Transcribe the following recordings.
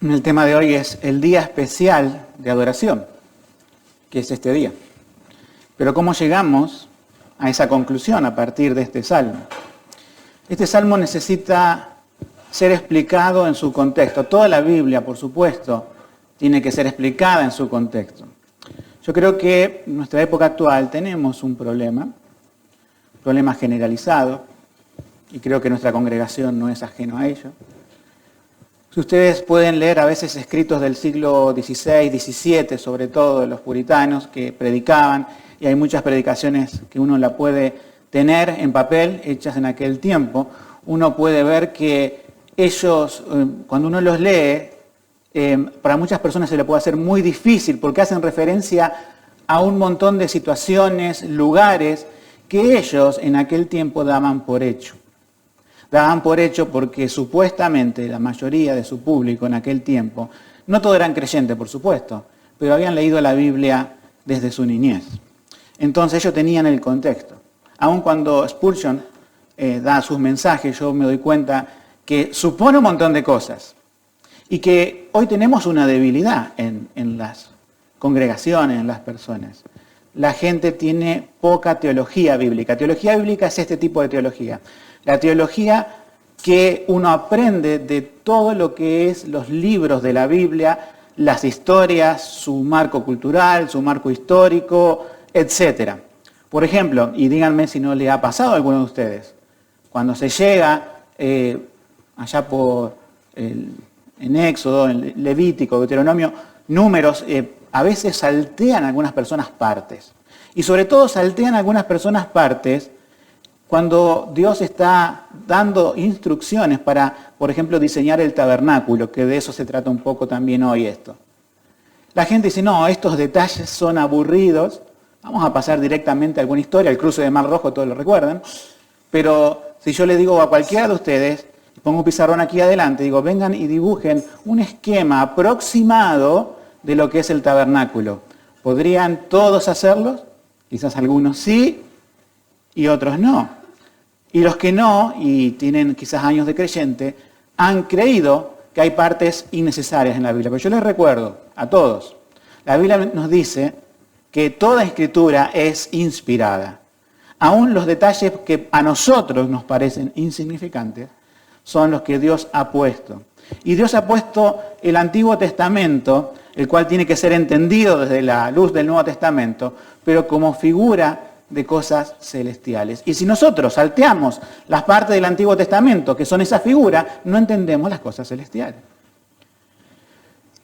El tema de hoy es el día especial de adoración, que es este día. Pero ¿cómo llegamos a esa conclusión a partir de este salmo? Este salmo necesita ser explicado en su contexto. Toda la Biblia, por supuesto, tiene que ser explicada en su contexto. Yo creo que en nuestra época actual tenemos un problema generalizado, y creo que nuestra congregación no es ajeno a ello. Si ustedes pueden leer a veces escritos del siglo XVI, XVII, sobre todo de los puritanos que predicaban, y hay muchas predicaciones que uno la puede tener en papel, hechas en aquel tiempo, uno puede ver que ellos, cuando uno los lee, para muchas personas se le puede hacer muy difícil porque hacen referencia a un montón de situaciones, lugares que ellos en aquel tiempo daban por hecho. Daban por hecho porque supuestamente la mayoría de su público en aquel tiempo, no todos eran creyentes por supuesto, pero habían leído la Biblia desde su niñez. Entonces ellos tenían el contexto. Aun cuando Spurgeon da sus mensajes, yo me doy cuenta que supone un montón de cosas. Y que hoy tenemos una debilidad en las congregaciones, en las personas. La gente tiene poca teología bíblica. Teología bíblica es este tipo de teología. La teología que uno aprende de todo lo que es los libros de la Biblia, las historias, su marco cultural, su marco histórico, etc. Por ejemplo, y díganme si no le ha pasado a alguno de ustedes, cuando se llega allá en Éxodo, en Levítico, Deuteronomio, Números, a veces saltean algunas personas partes. Y sobre todo saltean algunas personas partes cuando Dios está dando instrucciones para, por ejemplo, diseñar el tabernáculo, que de eso se trata un poco también hoy esto. La gente dice, no, estos detalles son aburridos, vamos a pasar directamente a alguna historia, el cruce de Mar Rojo, todos lo recuerdan, pero si yo le digo a cualquiera de ustedes, pongo un pizarrón aquí adelante, digo, vengan y dibujen un esquema aproximado de lo que es el tabernáculo. ¿Podrían todos hacerlo? Quizás algunos sí y otros no. Y los que no, y tienen quizás años de creyente, han creído que hay partes innecesarias en la Biblia. Pero yo les recuerdo a todos, la Biblia nos dice que toda escritura es inspirada. Aún los detalles que a nosotros nos parecen insignificantes, son los que Dios ha puesto. Y Dios ha puesto el Antiguo Testamento, el cual tiene que ser entendido desde la luz del Nuevo Testamento, pero como figura de cosas celestiales. Y si nosotros salteamos las partes del Antiguo Testamento, que son esa figura, no entendemos las cosas celestiales.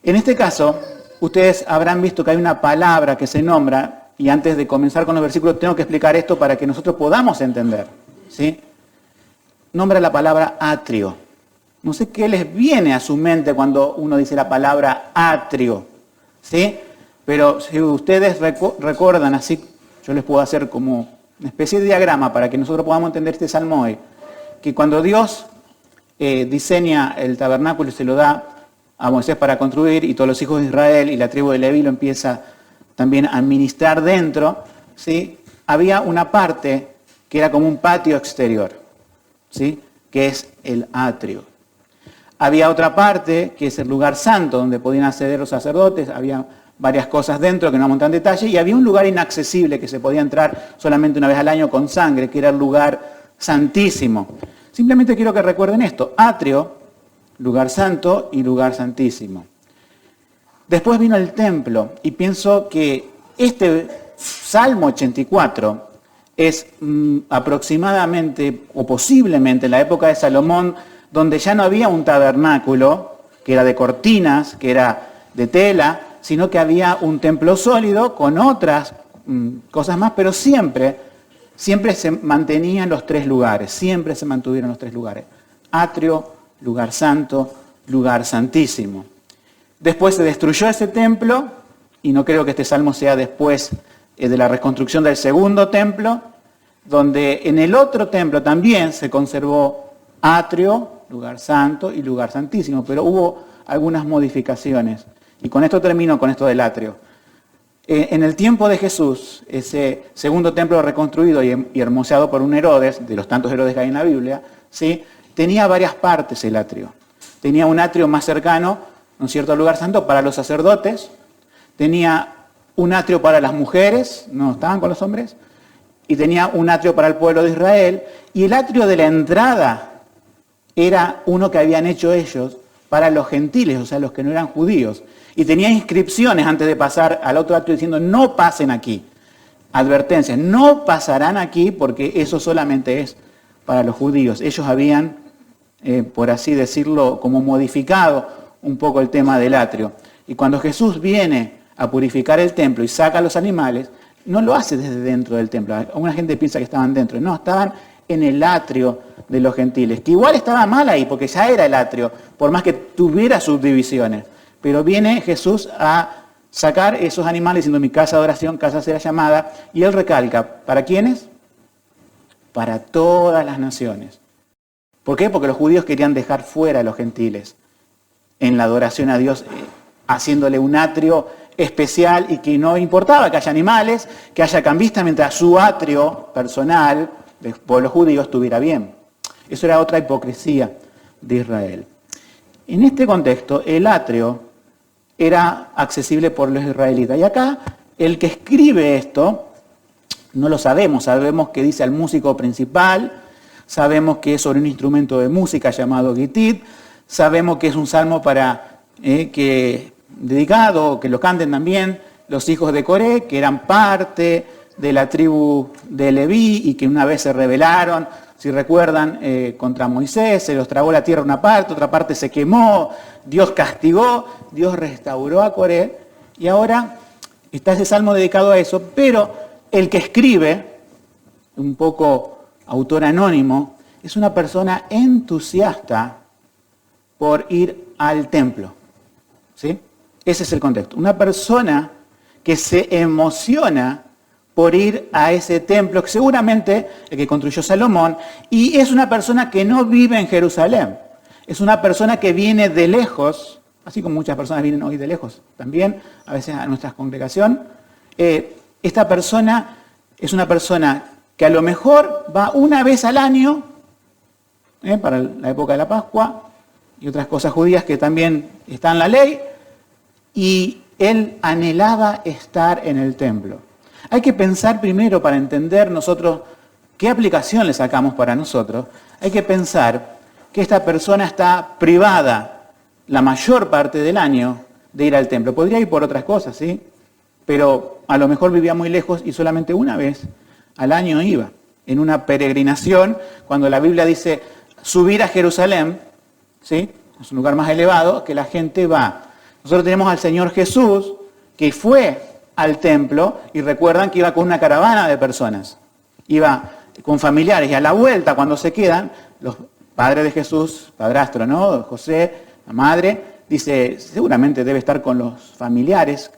En este caso, ustedes habrán visto que hay una palabra que se nombra, y antes de comenzar con los versículos tengo que explicar esto para que nosotros podamos entender, ¿sí? Nombra la palabra atrio. No sé qué les viene a su mente cuando uno dice la palabra atrio, ¿sí? Pero si ustedes recuerdan así, yo les puedo hacer como una especie de diagrama para que nosotros podamos entender este salmo hoy, que cuando Dios diseña el tabernáculo y se lo da a Moisés para construir, y todos los hijos de Israel y la tribu de Leví lo empieza también a administrar dentro, ¿sí? Había una parte que era como un patio exterior, ¿sí? Que es el atrio. Había otra parte que es el lugar santo donde podían acceder los sacerdotes, había varias cosas dentro que no vamos a entrar en detalle, y había un lugar inaccesible que se podía entrar solamente una vez al año con sangre, que era el lugar santísimo. Simplemente quiero que recuerden esto, atrio, lugar santo y lugar santísimo. Después vino el templo, y pienso que este Salmo 84 es aproximadamente o posiblemente en la época de Salomón, donde ya no había un tabernáculo que era de cortinas, que era de tela, sino que había un templo sólido con otras cosas más, pero siempre se mantenían los tres lugares, siempre se mantuvieron los tres lugares. Atrio, lugar santo, lugar santísimo. Después se destruyó ese templo, y no creo que este salmo sea después de la reconstrucción del segundo templo, donde en el otro templo también se conservó atrio, lugar santo y lugar santísimo, pero hubo algunas modificaciones. Y con esto termino con esto del atrio. En el tiempo de Jesús, ese segundo templo reconstruido y hermoseado por un Herodes, de los tantos Herodes que hay en la Biblia, ¿sí? Tenía varias partes el atrio. Tenía un atrio más cercano ¿no es cierto?, lugar santo para los sacerdotes, tenía un atrio para las mujeres, no estaban con los hombres, y tenía un atrio para el pueblo de Israel, y el atrio de la entrada era uno que habían hecho ellos para los gentiles, o sea, los que no eran judíos. Y tenía inscripciones antes de pasar al otro atrio diciendo, no pasen aquí. Advertencias, no pasarán aquí porque eso solamente es para los judíos. Ellos habían, por así decirlo, como modificado un poco el tema del atrio. Y cuando Jesús viene a purificar el templo y saca a los animales, no lo hace desde dentro del templo. Alguna gente piensa que estaban dentro. No, estaban en el atrio de los gentiles, que igual estaba mal ahí, porque ya era el atrio, por más que tuviera subdivisiones. Pero viene Jesús a sacar esos animales diciendo, mi casa de oración, casa será llamada, y él recalca, ¿para quiénes? Para todas las naciones. ¿Por qué? Porque los judíos querían dejar fuera a los gentiles en la adoración a Dios, haciéndole un atrio especial y que no importaba que haya animales, que haya cambistas, mientras su atrio personal del pueblo judío estuviera bien. Eso era otra hipocresía de Israel. En este contexto, el atrio era accesible por los israelitas. Y acá, el que escribe esto, no lo sabemos. Sabemos que dice al músico principal, sabemos que es sobre un instrumento de música llamado gitit, sabemos que es un salmo dedicado, que lo canten también los hijos de Coré, que eran parte de la tribu de Leví y que una vez se rebelaron, si recuerdan, contra Moisés, se los tragó la tierra una parte, otra parte se quemó, Dios castigó, Dios restauró a Coré, y ahora está ese salmo dedicado a eso, pero el que escribe, un poco autor anónimo, es una persona entusiasta por ir al templo, ¿sí? Ese es el contexto. Una persona que se emociona por ir a ese templo, que seguramente el que construyó Salomón, y es una persona que no vive en Jerusalén. Es una persona que viene de lejos, así como muchas personas vienen hoy de lejos, también a veces a nuestra congregación. Esta persona es una persona que a lo mejor va una vez al año, para la época de la Pascua, y otras cosas judías que también están en la ley, y él anhelaba estar en el templo. Hay que pensar primero, para entender nosotros qué aplicación le sacamos para nosotros, hay que pensar que esta persona está privada la mayor parte del año de ir al templo. Podría ir por otras cosas, ¿sí? Pero a lo mejor vivía muy lejos y solamente una vez al año iba, en una peregrinación, cuando la Biblia dice subir a Jerusalén, ¿sí? Es un lugar más elevado, que la gente va. Nosotros tenemos al Señor Jesús, que fue al templo, y recuerdan que iba con una caravana de personas, iba con familiares, y a la vuelta, cuando se quedan, los padres de Jesús, padrastro, ¿no? José, la madre, dice, seguramente debe estar con los familiares,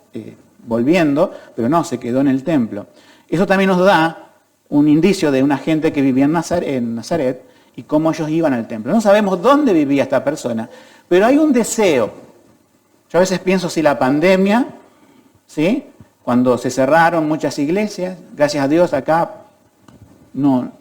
volviendo, pero no, se quedó en el templo. Eso también nos da un indicio de una gente que vivía en Nazaret, y cómo ellos iban al templo. No sabemos dónde vivía esta persona, pero hay un deseo. Yo a veces pienso si la pandemia, ¿sí?, cuando se cerraron muchas iglesias, gracias a Dios acá, no,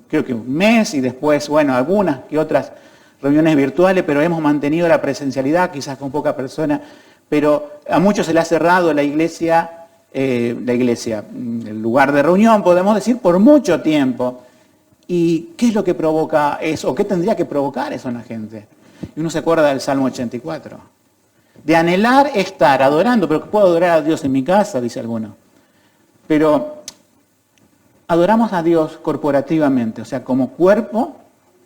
creo que un mes y después, bueno, algunas que otras reuniones virtuales, pero hemos mantenido la presencialidad, quizás con poca persona, pero a muchos se le ha cerrado la iglesia, el lugar de reunión, podemos decir, por mucho tiempo. ¿Y qué es lo que provoca eso? ¿O qué tendría que provocar eso en la gente? Y uno se acuerda del Salmo 84. De anhelar estar adorando, pero puedo adorar a Dios en mi casa, dice alguno. Pero adoramos a Dios corporativamente, o sea, como cuerpo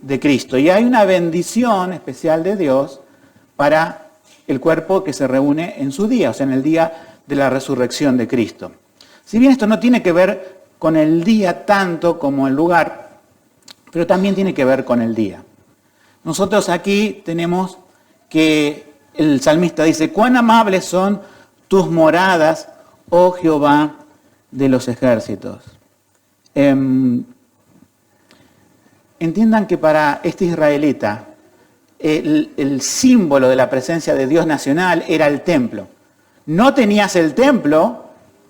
de Cristo. Y hay una bendición especial de Dios para el cuerpo que se reúne en su día, o sea, en el día de la resurrección de Cristo. Si bien esto no tiene que ver con el día tanto como el lugar, pero también tiene que ver con el día. Nosotros aquí tenemos que el salmista dice, cuán amables son tus moradas, oh Jehová de los ejércitos. Entiendan que para este israelita, el símbolo de la presencia de Dios nacional era el templo. No tenías el templo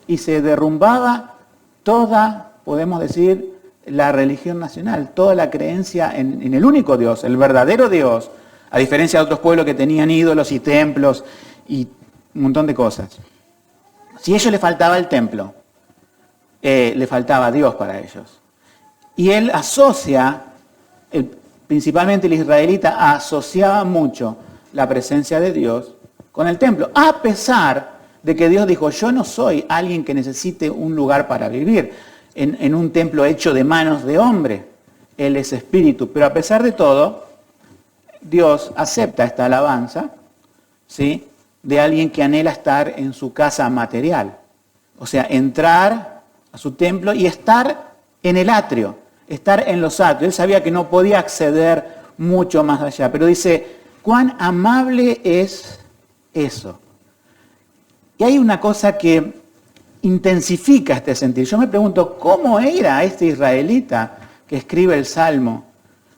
y se derrumbaba toda, podemos decir, la religión nacional, toda la creencia en el único Dios, el verdadero Dios, A diferencia de otros pueblos que tenían ídolos y templos y un montón de cosas. Si a ellos les faltaba el templo, le faltaba Dios para ellos. Y él asocia, principalmente el israelita, asociaba mucho la presencia de Dios con el templo, a pesar de que Dios dijo, yo no soy alguien que necesite un lugar para vivir en un templo hecho de manos de hombre. Él es espíritu, pero a pesar de todo, Dios acepta esta alabanza, ¿sí?, de alguien que anhela estar en su casa material. O sea, entrar a su templo y estar en el atrio, estar en los atrios. Él sabía que no podía acceder mucho más allá, pero dice, cuán amable es eso. Y hay una cosa que intensifica este sentir. Yo me pregunto, ¿cómo era este israelita que escribe el Salmo?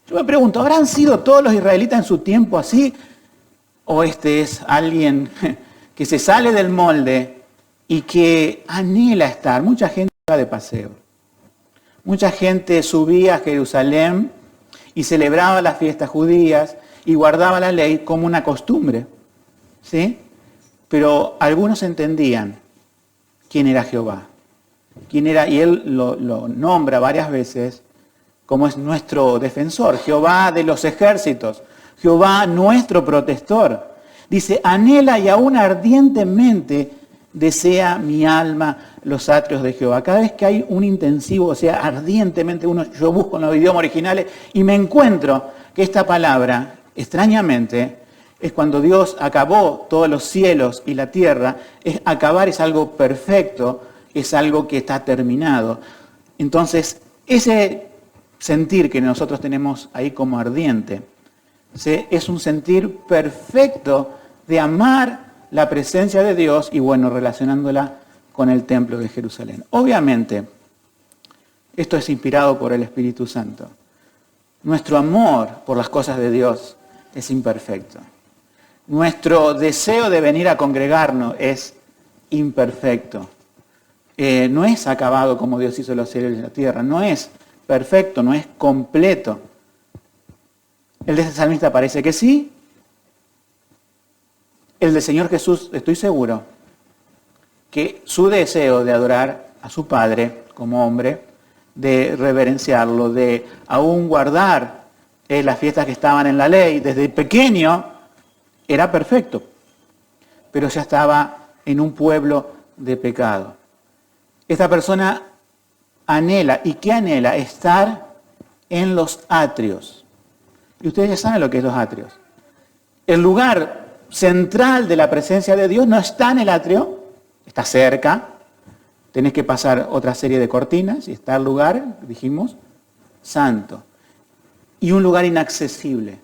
Yo me pregunto, ¿habrán sido todos los israelitas en su tiempo así? ¿O este es alguien que se sale del molde y que anhela estar? Mucha gente iba de paseo. Mucha gente subía a Jerusalén y celebraba las fiestas judías y guardaba la ley como una costumbre, ¿sí? Pero algunos entendían quién era Jehová. Quién era, y él lo nombra varias veces como es nuestro defensor, Jehová de los ejércitos, Jehová nuestro protector. Dice, anhela y aún ardientemente desea mi alma los atrios de Jehová. Cada vez que hay un intensivo, o sea, ardientemente, yo busco en los idiomas originales y me encuentro que esta palabra, extrañamente, es cuando Dios acabó todos los cielos y la tierra. Acabar es algo perfecto, es algo que está terminado. Entonces, ese sentir que nosotros tenemos ahí como ardiente, es un sentir perfecto de amar la presencia de Dios y bueno, relacionándola con el templo de Jerusalén. Obviamente, esto es inspirado por el Espíritu Santo. Nuestro amor por las cosas de Dios es imperfecto. Nuestro deseo de venir a congregarnos es imperfecto. No es acabado como Dios hizo los cielos y la tierra. No es perfecto, no es completo. El de ese salmista parece que sí. El del Señor Jesús, estoy seguro, que su deseo de adorar a su Padre como hombre, de reverenciarlo, de aún guardar las fiestas que estaban en la ley, desde pequeño, era perfecto. Pero ya estaba en un pueblo de pecado. Esta persona anhela, ¿y qué anhela? Estar en los atrios. Y ustedes ya saben lo que es los atrios. El lugar central de la presencia de Dios no está en el atrio, está cerca. Tenés que pasar otra serie de cortinas y está el lugar, dijimos, santo. Y un lugar inaccesible,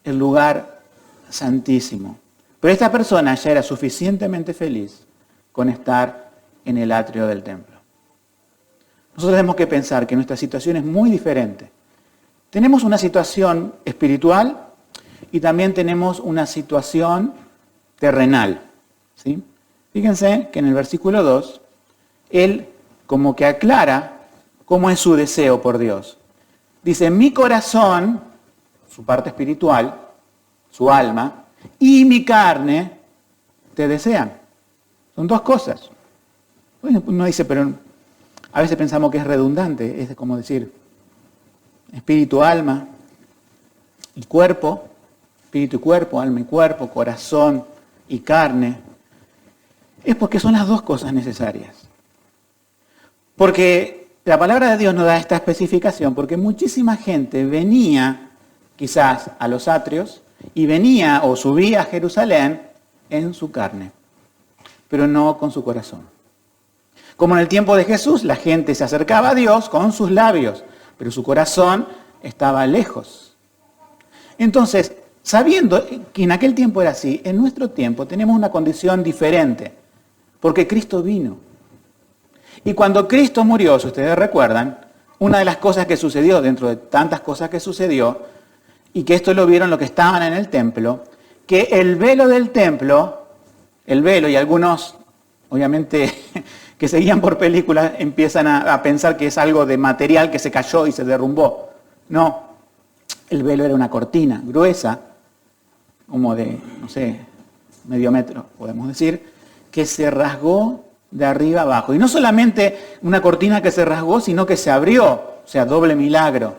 el lugar santísimo. Pero esta persona ya era suficientemente feliz con estar en el atrio del templo. Nosotros tenemos que pensar que nuestra situación es muy diferente. Tenemos una situación espiritual y también tenemos una situación terrenal, ¿sí? Fíjense que en el versículo 2, él como que aclara cómo es su deseo por Dios. Dice, mi corazón, su parte espiritual, su alma, y mi carne te desean. Son dos cosas. Bueno, uno dice, pero a veces pensamos que es redundante, es como decir, espíritu, alma y cuerpo, espíritu y cuerpo, alma y cuerpo, corazón y carne. Es porque son las dos cosas necesarias. Porque la palabra de Dios nos da esta especificación, porque muchísima gente venía quizás a los atrios y venía o subía a Jerusalén en su carne, pero no con su corazón. Como en el tiempo de Jesús, la gente se acercaba a Dios con sus labios, pero su corazón estaba lejos. Entonces, sabiendo que en aquel tiempo era así, en nuestro tiempo tenemos una condición diferente, porque Cristo vino. Y cuando Cristo murió, si ustedes recuerdan, una de las cosas que sucedió, dentro de tantas cosas que sucedió, y que esto lo vieron los que estaban en el templo, que el velo del templo, el velo, y algunos, obviamente, que seguían por películas, empiezan a pensar que es algo de material que se cayó y se derrumbó. No, el velo era una cortina gruesa como de, no sé, medio metro, podemos decir, que se rasgó de arriba abajo. Y no solamente una cortina que se rasgó, sino que se abrió, o sea, doble milagro.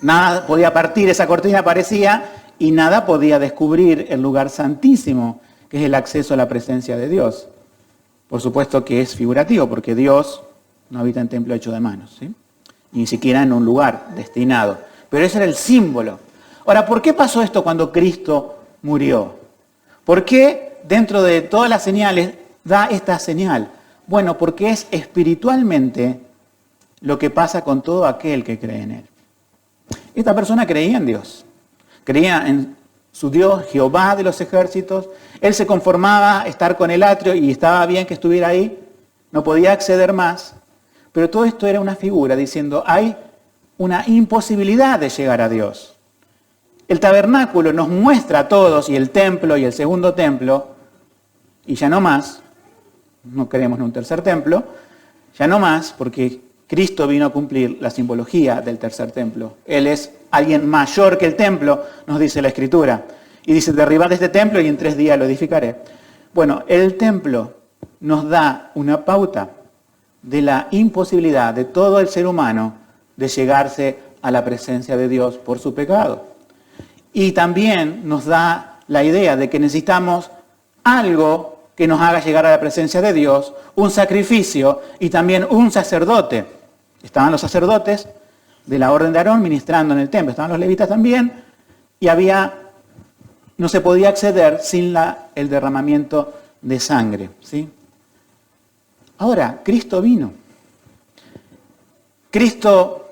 Nada podía partir, esa cortina aparecía y nada podía descubrir el lugar santísimo, que es el acceso a la presencia de Dios. Por supuesto que es figurativo, porque Dios no habita en templo hecho de manos, ¿sí? Ni siquiera en un lugar destinado. Pero ese era el símbolo. Ahora, ¿por qué pasó esto cuando Cristo murió? ¿Por qué dentro de todas las señales da esta señal? Bueno, porque es espiritualmente lo que pasa con todo aquel que cree en Él. Esta persona creía en Dios, creía en su Dios, Jehová de los ejércitos. Él se conformaba a estar con el atrio y estaba bien que estuviera ahí, no podía acceder más. Pero todo esto era una figura diciendo, hay una imposibilidad de llegar a Dios. El tabernáculo nos muestra a todos, y el templo y el segundo templo, y ya no más, no queremos un tercer templo, ya no más, porque Cristo vino a cumplir la simbología del tercer templo. Él es alguien mayor que el templo, nos dice la Escritura. Y dice, derribad este templo y en 3 días lo edificaré. Bueno, el templo nos da una pauta de la imposibilidad de todo el ser humano de llegarse a la presencia de Dios por su pecado. Y también nos da la idea de que necesitamos algo que nos haga llegar a la presencia de Dios, un sacrificio y también un sacerdote. Estaban los sacerdotes de la orden de Aarón ministrando en el templo, estaban los levitas también, y no se podía acceder sin el derramamiento de sangre, ¿sí? Ahora, Cristo vino. Cristo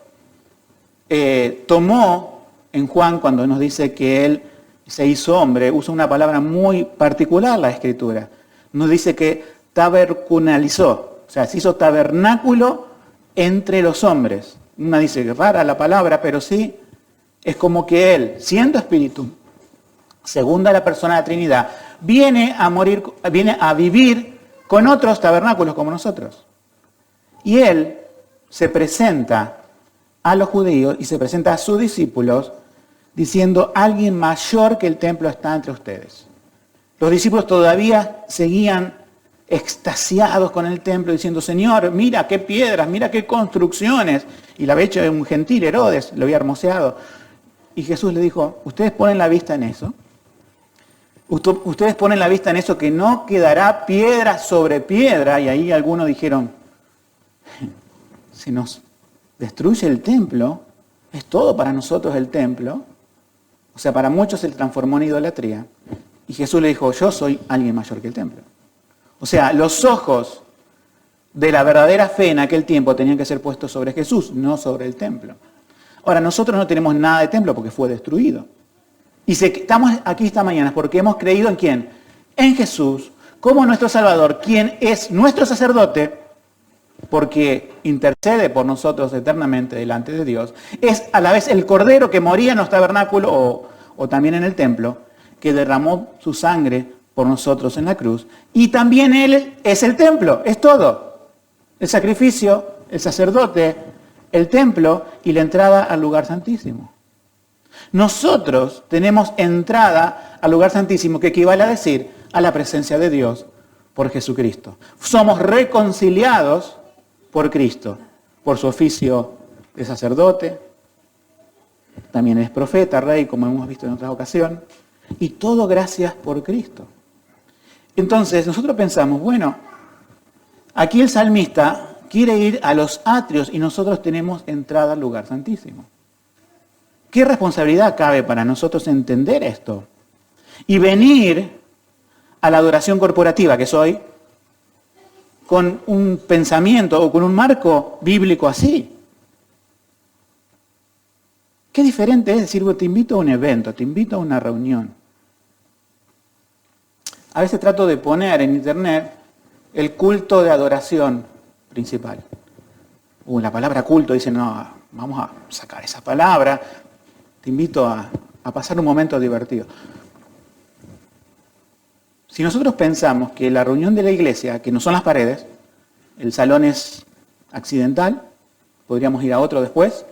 tomó en Juan, cuando nos dice que Él se hizo hombre, usa una palabra muy particular la Escritura. Nos dice que tabernalizó, o sea, se hizo tabernáculo entre los hombres. Una dice que rara la palabra, pero sí, es como que Él, siendo Espíritu, segunda la persona de la Trinidad, viene a vivir con otros tabernáculos como nosotros. Y Él se presenta a los judíos y se presenta a sus discípulos diciendo, alguien mayor que el templo está entre ustedes. Los discípulos todavía seguían extasiados con el templo diciendo, Señor, mira qué piedras, mira qué construcciones. Y la había hecho un gentil Herodes, lo había hermoseado. Y Jesús le dijo, ¿ustedes ponen la vista en eso? Ustedes ponen la vista en eso que no quedará piedra sobre piedra. Y ahí algunos dijeron, se nos destruye el templo, es todo para nosotros el templo. O sea, para muchos se transformó en idolatría. Y Jesús le dijo, yo soy alguien mayor que el templo. O sea, los ojos de la verdadera fe en aquel tiempo tenían que ser puestos sobre Jesús, no sobre el templo. Ahora, nosotros no tenemos nada de templo porque fue destruido. Y si estamos aquí esta mañana porque hemos creído en ¿quién? En Jesús, como nuestro Salvador, quien es nuestro sacerdote, porque intercede por nosotros eternamente delante de Dios. Es a la vez el Cordero que moría en los tabernáculos o también en el templo, que derramó su sangre por nosotros en la cruz. Y también Él es el templo, es todo. El sacrificio, el sacerdote, el templo y la entrada al lugar santísimo. Nosotros tenemos entrada al lugar santísimo, que equivale a decir a la presencia de Dios por Jesucristo. Somos reconciliados por Cristo, por su oficio de sacerdote, también es profeta, rey, como hemos visto en otras ocasiones, y todo gracias por Cristo. Entonces nosotros pensamos, bueno, aquí el salmista quiere ir a los atrios y nosotros tenemos entrada al lugar santísimo. ¿Qué responsabilidad cabe para nosotros entender esto? Y venir a la adoración corporativa, que soy, con un pensamiento o con un marco bíblico así. Qué diferente es decir, te invito a un evento, te invito a una reunión. A veces trato de poner en internet el culto de adoración principal. La palabra culto, dice, no, vamos a sacar esa palabra. Te invito a pasar un momento divertido. Si nosotros pensamos que la reunión de la iglesia, que no son las paredes, el salón es accidental, podríamos ir a otro después,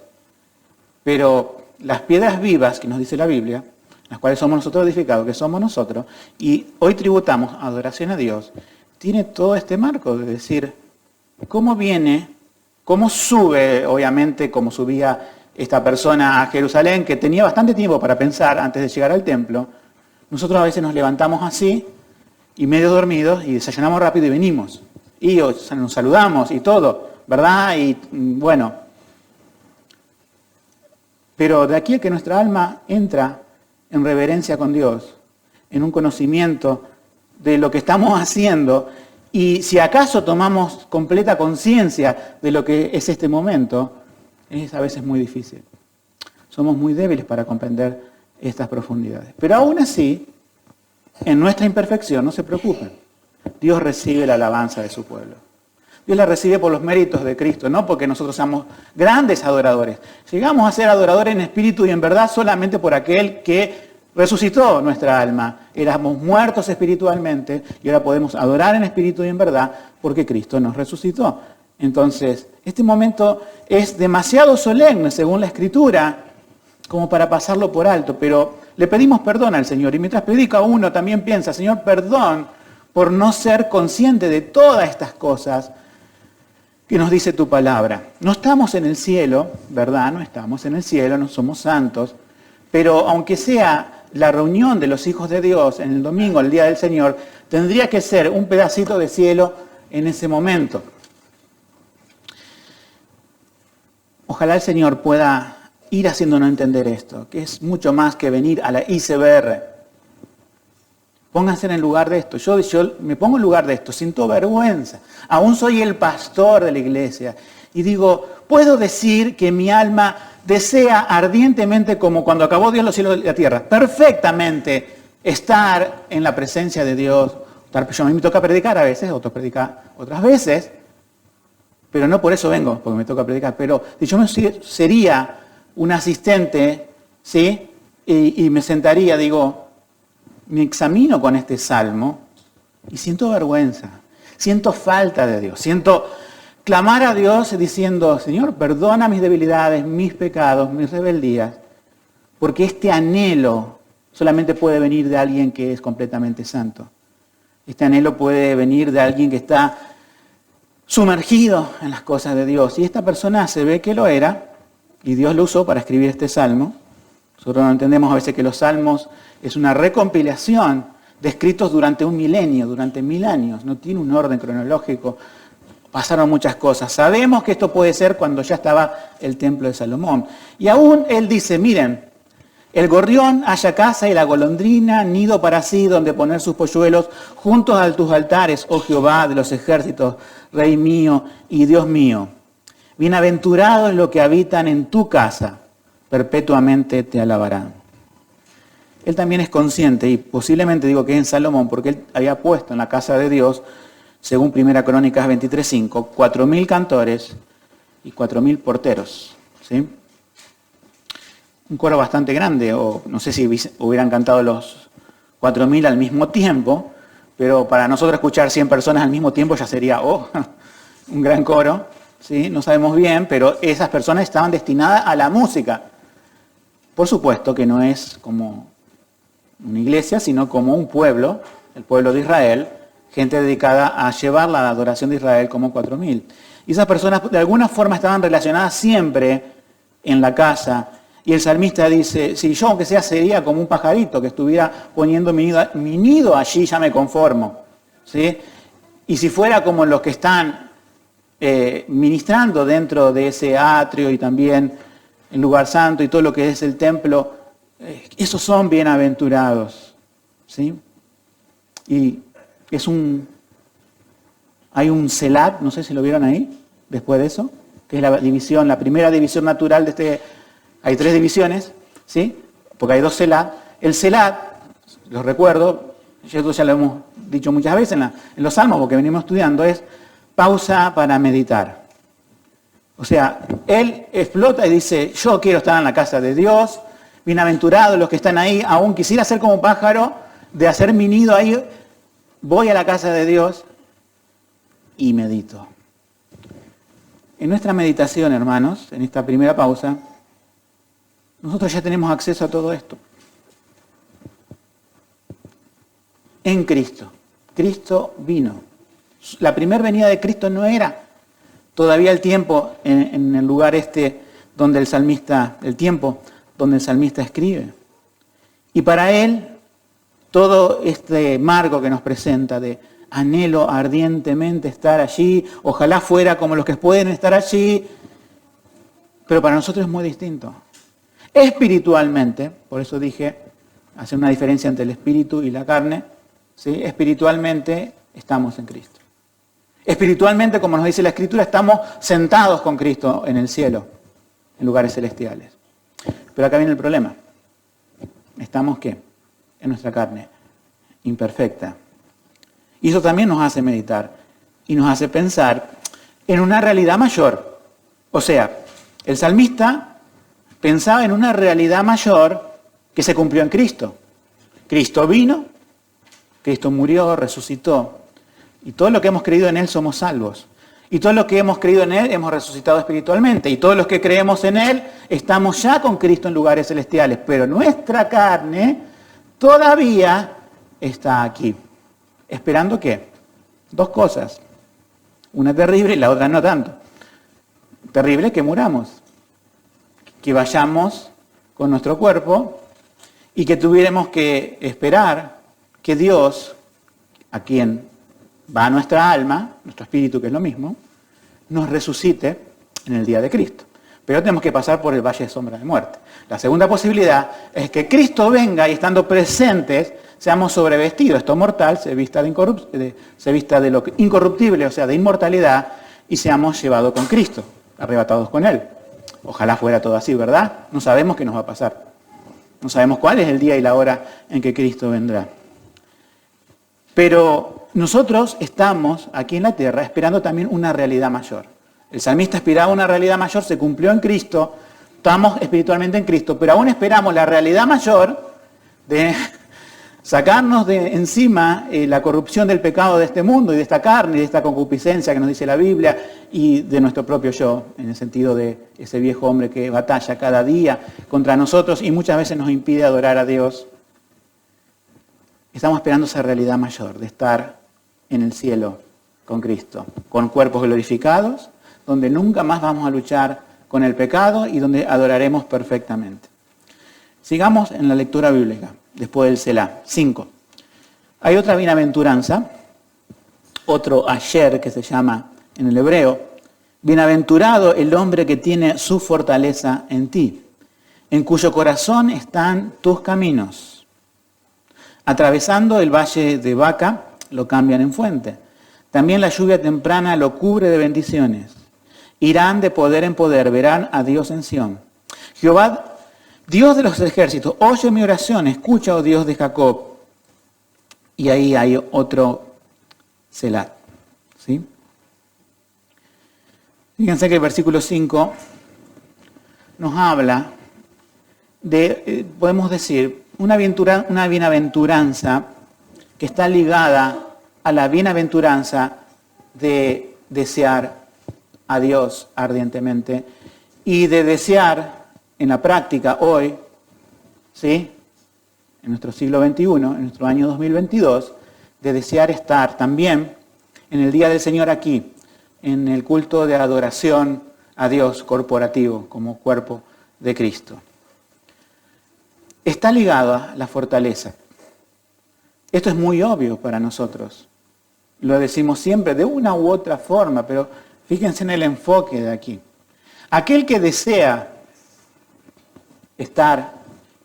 pero las piedras vivas, que nos dice la Biblia, las cuales somos nosotros edificados, que somos nosotros, y hoy tributamos adoración a Dios, tiene todo este marco de decir, ¿cómo viene, cómo sube, obviamente, como subía esta persona a Jerusalén, que tenía bastante tiempo para pensar antes de llegar al templo? Nosotros a veces nos levantamos así, y medio dormidos, y desayunamos rápido y venimos. Y nos saludamos y todo, ¿verdad? Y bueno. Pero de aquí a que nuestra alma entra en reverencia con Dios, en un conocimiento de lo que estamos haciendo, y si acaso tomamos completa conciencia de lo que es este momento, es a veces muy difícil. Somos muy débiles para comprender estas profundidades. Pero aún así, en nuestra imperfección, no se preocupen. Dios recibe la alabanza de su pueblo. Dios la recibe por los méritos de Cristo, no porque nosotros seamos grandes adoradores. Llegamos a ser adoradores en espíritu y en verdad solamente por aquel que resucitó nuestra alma. Éramos muertos espiritualmente y ahora podemos adorar en espíritu y en verdad porque Cristo nos resucitó. Entonces, este momento es demasiado solemne según la Escritura como para pasarlo por alto, pero le pedimos perdón al Señor y mientras predica uno también piensa, Señor, perdón por no ser consciente de todas estas cosas que nos dice tu palabra. No estamos en el cielo, ¿verdad? No estamos en el cielo, no somos santos, pero aunque sea la reunión de los hijos de Dios en el domingo, el día del Señor, tendría que ser un pedacito de cielo en ese momento. Ojalá el Señor pueda ir haciéndonos entender esto, que es mucho más que venir a la ICBR. Pónganse en el lugar de esto. Yo me pongo en lugar de esto, siento vergüenza. Aún soy el pastor de la iglesia. Y digo, puedo decir que mi alma desea ardientemente, como cuando acabó Dios los cielos y la tierra, perfectamente estar en la presencia de Dios. Yo a mí me toca predicar a veces, otros predican otras veces, pero no por eso vengo, porque me toca predicar. Pero si yo sería un asistente, ¿sí? Y me sentaría, digo, me examino con este salmo y siento vergüenza, siento falta de Dios, siento clamar a Dios diciendo, Señor, perdona mis debilidades, mis pecados, mis rebeldías, porque este anhelo solamente puede venir de alguien que es completamente santo. Este anhelo puede venir de alguien que está sumergido en las cosas de Dios. Y esta persona se ve que lo era, y Dios lo usó para escribir este salmo. Nosotros no entendemos a veces que los salmos es una recompilación de escritos durante un milenio, durante 1000 años. No tiene un orden cronológico. Pasaron muchas cosas. Sabemos que esto puede ser cuando ya estaba el templo de Salomón. Y aún él dice, miren, el gorrión halla casa y la golondrina nido para sí donde poner sus polluelos juntos a tus altares, oh Jehová de los ejércitos, Rey mío y Dios mío. Bienaventurados los que habitan en tu casa, perpetuamente te alabarán. Él también es consciente, y posiblemente digo que es en Salomón, porque él había puesto en la casa de Dios, según 1 Crónicas 23:5, 4.000 cantores y 4.000 porteros. ¿Sí? Un coro bastante grande, o no sé si hubieran cantado los 4.000 al mismo tiempo, pero para nosotros escuchar 100 personas al mismo tiempo ya sería un gran coro. ¿Sí? No sabemos bien, pero esas personas estaban destinadas a la música. Por supuesto que no es como una iglesia, sino como un pueblo, el pueblo de Israel, gente dedicada a llevar la adoración de Israel como 4.000. Y esas personas de alguna forma estaban relacionadas siempre en la casa. Y el salmista dice, si yo aunque sea sería como un pajarito que estuviera poniendo mi nido allí, ya me conformo. ¿Sí? Y si fuera como los que están ministrando dentro de ese atrio y también el lugar santo y todo lo que es el templo, esos son bienaventurados. ¿Sí? Y hay un selat, no sé si lo vieron ahí, después de eso, que es la primera división natural de este. Hay 3 divisiones, ¿sí? Porque hay 2 selat. El selat, los recuerdo, esto ya lo hemos dicho muchas veces en los salmos, porque venimos estudiando, es pausa para meditar. O sea, él explota y dice, yo quiero estar en la casa de Dios, bienaventurados los que están ahí, aún quisiera ser como un pájaro, de hacer mi nido ahí, voy a la casa de Dios y medito. En nuestra meditación, hermanos, en esta primera pausa, nosotros ya tenemos acceso a todo esto. en Cristo. Cristo vino. La primera venida de Cristo no era todavía el tiempo en el lugar donde el salmista, el tiempo donde el salmista escribe. Y para él, todo este marco que nos presenta de anhelo ardientemente estar allí, ojalá fuera como los que pueden estar allí, pero para nosotros es muy distinto. Espiritualmente, por eso dije, hacer una diferencia entre el espíritu y la carne, ¿sí? Espiritualmente estamos en Cristo. Espiritualmente, como nos dice la Escritura, estamos sentados con Cristo en el cielo, en lugares celestiales. Pero acá viene el problema. ¿Estamos qué? En nuestra carne, imperfecta. Y eso también nos hace meditar y nos hace pensar en una realidad mayor. O sea, el salmista pensaba en una realidad mayor que se cumplió en Cristo. Cristo vino, Cristo murió, resucitó. Y todo lo que hemos creído en Él somos salvos. Y todo lo que hemos creído en Él hemos resucitado espiritualmente. Y todos los que creemos en Él estamos ya con Cristo en lugares celestiales. Pero nuestra carne todavía está aquí. ¿Esperando qué? Dos cosas. Una terrible y la otra no tanto. Terrible que muramos. Que vayamos con nuestro cuerpo y que tuviéramos que esperar que Dios, a quien va a nuestra alma, nuestro espíritu que es lo mismo, nos resucite en el día de Cristo. Pero tenemos que pasar por el valle de sombra de muerte. La segunda posibilidad es que Cristo venga y estando presentes seamos sobrevestidos. Esto mortal se vista de lo incorruptible, o sea, de inmortalidad, y seamos llevados con Cristo, arrebatados con Él. Ojalá fuera todo así, ¿verdad? No sabemos qué nos va a pasar. No sabemos cuál es el día y la hora en que Cristo vendrá. Pero nosotros estamos aquí en la tierra esperando también una realidad mayor. El salmista esperaba una realidad mayor, se cumplió en Cristo, estamos espiritualmente en Cristo, pero aún esperamos la realidad mayor de sacarnos de encima la corrupción del pecado de este mundo y de esta carne y de esta concupiscencia que nos dice la Biblia y de nuestro propio yo, en el sentido de ese viejo hombre que batalla cada día contra nosotros y muchas veces nos impide adorar a Dios. Estamos esperando esa realidad mayor de estar en el cielo con Cristo, con cuerpos glorificados, donde nunca más vamos a luchar con el pecado y donde adoraremos perfectamente. Sigamos en la lectura bíblica, después del Selah. 5. Hay otra bienaventuranza, otro ayer que se llama en el hebreo. Bienaventurado el hombre que tiene su fortaleza en ti, en cuyo corazón están tus caminos. Atravesando el valle de Baca, lo cambian en fuente. También la lluvia temprana lo cubre de bendiciones. Irán de poder en poder, verán a Dios en Sión. Jehová, Dios de los ejércitos, oye mi oración, escucha, oh Dios de Jacob. Y ahí hay otro Selah. ¿Sí? Fíjense que el versículo 5 nos habla de, podemos decir, una bienaventuranza que está ligada a la bienaventuranza de desear a Dios ardientemente y de desear en la práctica hoy, ¿sí? En nuestro siglo XXI, en nuestro año 2022, de desear estar también en el Día del Señor aquí, en el culto de adoración a Dios corporativo como cuerpo de Cristo. Está ligado a la fortaleza. Esto es muy obvio para nosotros. Lo decimos siempre de una u otra forma, pero fíjense en el enfoque de aquí. Aquel que desea estar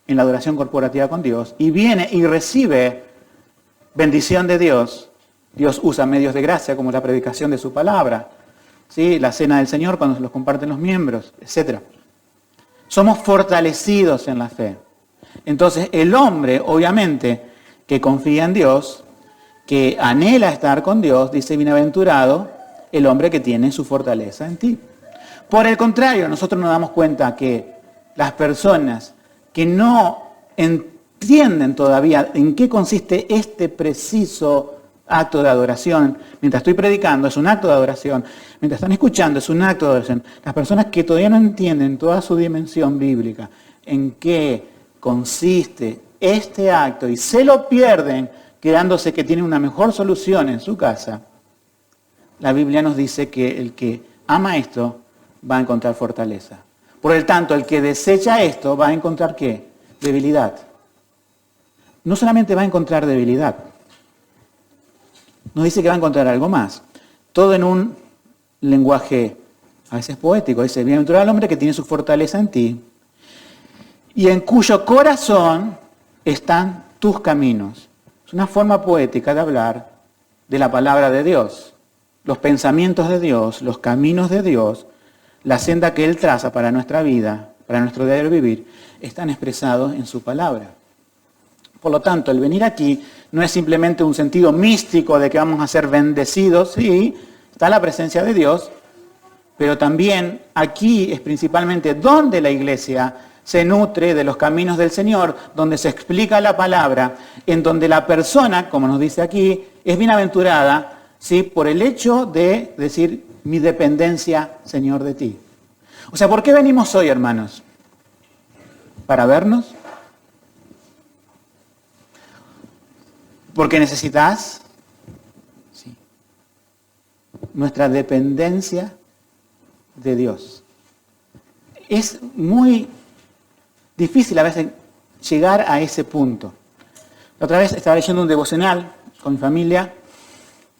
en la adoración corporativa con Dios y viene y recibe bendición de Dios, Dios usa medios de gracia como la predicación de su palabra, ¿sí? La cena del Señor cuando se los comparten los miembros, etc. Somos fortalecidos en la fe. Entonces el hombre, obviamente, que confía en Dios, que anhela estar con Dios, dice bienaventurado el hombre que tiene su fortaleza en ti. Por el contrario, nosotros nos damos cuenta que las personas que no entienden todavía en qué consiste este preciso acto de adoración, mientras estoy predicando es un acto de adoración, mientras están escuchando es un acto de adoración, las personas que todavía no entienden toda su dimensión bíblica, en qué consiste este acto y se lo pierden, quedándose que tiene una mejor solución en su casa, la Biblia nos dice que el que ama esto va a encontrar fortaleza. Por el tanto, el que desecha esto va a encontrar ¿qué? Debilidad. No solamente va a encontrar debilidad, nos dice que va a encontrar algo más. Todo en un lenguaje a veces poético. Dice, bienaventurado el hombre que tiene su fortaleza en ti y en cuyo corazón están tus caminos. Es una forma poética de hablar de la palabra de Dios. Los pensamientos de Dios, los caminos de Dios, la senda que Él traza para nuestra vida, para nuestro diario vivir, están expresados en su palabra. Por lo tanto, el venir aquí no es simplemente un sentido místico de que vamos a ser bendecidos, sí, está la presencia de Dios, pero también aquí es principalmente donde la iglesia se nutre de los caminos del Señor, donde se explica la palabra, en donde la persona, como nos dice aquí, es bienaventurada, ¿sí? Por el hecho de decir, mi dependencia, Señor, de ti. O sea, ¿por qué venimos hoy, hermanos? ¿Para vernos? ¿Porque necesitas? Sí. Nuestra dependencia de Dios. Es muy difícil a veces llegar a ese punto. La otra vez estaba leyendo un devocional con mi familia.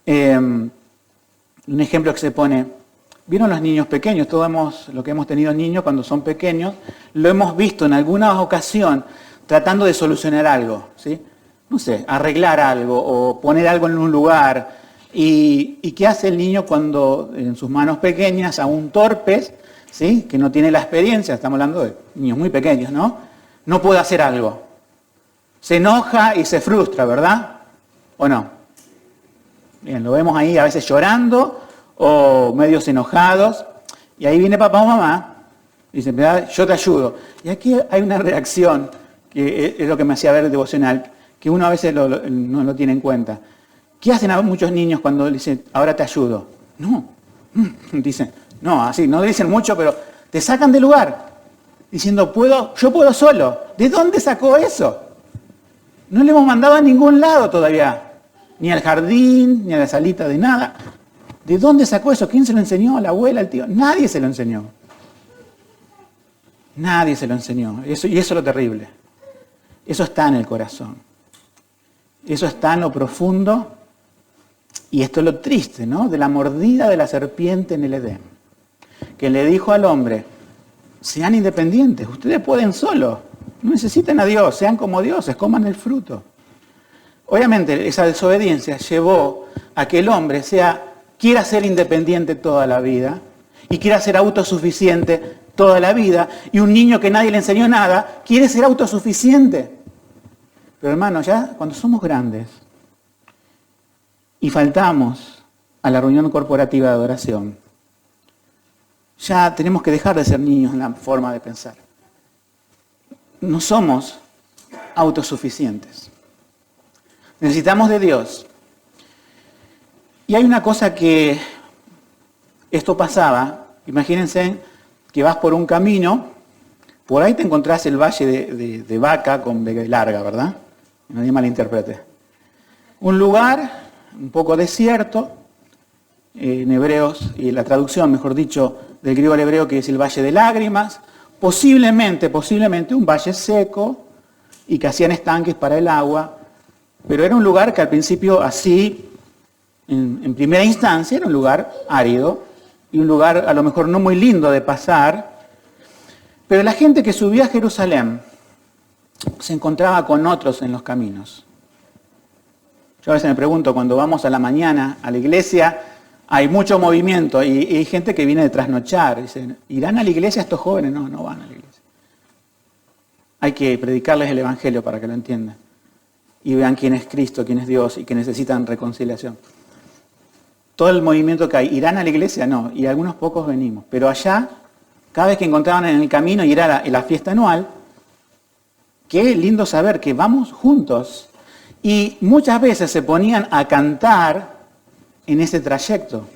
Un ejemplo que se pone, ¿vieron los niños pequeños? Todos lo que hemos tenido niños cuando son pequeños, lo hemos visto en alguna ocasión tratando de solucionar algo, ¿sí? No sé, arreglar algo o poner algo en un lugar. ¿Y qué hace el niño cuando en sus manos pequeñas, aún torpes, ¿sí? Que no tiene la experiencia, estamos hablando de niños muy pequeños, ¿no? No puede hacer algo. Se enoja y se frustra, ¿verdad? ¿O no? Bien, lo vemos ahí a veces llorando o medios enojados. Y ahí viene papá o mamá y dice, yo te ayudo. Y aquí hay una reacción, que es lo que me hacía ver el devocional, que uno a veces no lo tiene en cuenta. ¿Qué hacen a muchos niños cuando dicen, ahora te ayudo? No. Dicen, no, así, no dicen mucho, pero te sacan del lugar, diciendo, yo puedo solo. ¿De dónde sacó eso? No le hemos mandado a ningún lado todavía, ni al jardín, ni a la salita de nada. ¿De dónde sacó eso? ¿Quién se lo enseñó? ¿La abuela, el tío? Nadie se lo enseñó. Nadie se lo enseñó. Y eso es lo terrible. Eso está en el corazón. Eso está en lo profundo. Y esto es lo triste, ¿no? De la mordida de la serpiente en el Edén. Que le dijo al hombre, sean independientes, ustedes pueden solos, no necesitan a Dios, sean como dioses, coman el fruto. Obviamente esa desobediencia llevó a que el hombre quiera ser independiente toda la vida y quiera ser autosuficiente toda la vida, y un niño que nadie le enseñó nada quiere ser autosuficiente. Pero hermanos, ya cuando somos grandes y faltamos a la reunión corporativa de adoración, ya tenemos que dejar de ser niños en la forma de pensar. No somos autosuficientes. Necesitamos de Dios. Y hay una cosa que esto pasaba, imagínense que vas por un camino, por ahí te encontrás el valle de Baca con B larga, ¿verdad? Nadie malinterprete. Un lugar un poco desierto, en hebreos, y la traducción, mejor dicho, del griego al hebreo, que es el valle de lágrimas, posiblemente un valle seco y que hacían estanques para el agua, pero era un lugar que al principio así, en primera instancia, era un lugar árido y un lugar a lo mejor no muy lindo de pasar, pero la gente que subía a Jerusalén se encontraba con otros en los caminos. Yo a veces me pregunto, cuando vamos a la mañana a la iglesia, hay mucho movimiento y hay gente que viene de trasnochar. Dicen, ¿irán a la iglesia estos jóvenes? No, no van a la iglesia. Hay que predicarles el Evangelio para que lo entiendan. Y vean quién es Cristo, quién es Dios y que necesitan reconciliación. Todo el movimiento que hay, ¿irán a la iglesia? No, y algunos pocos venimos. Pero allá, cada vez que encontraban en el camino y era la fiesta anual, qué lindo saber que vamos juntos. Y muchas veces se ponían a cantar en ese trayecto.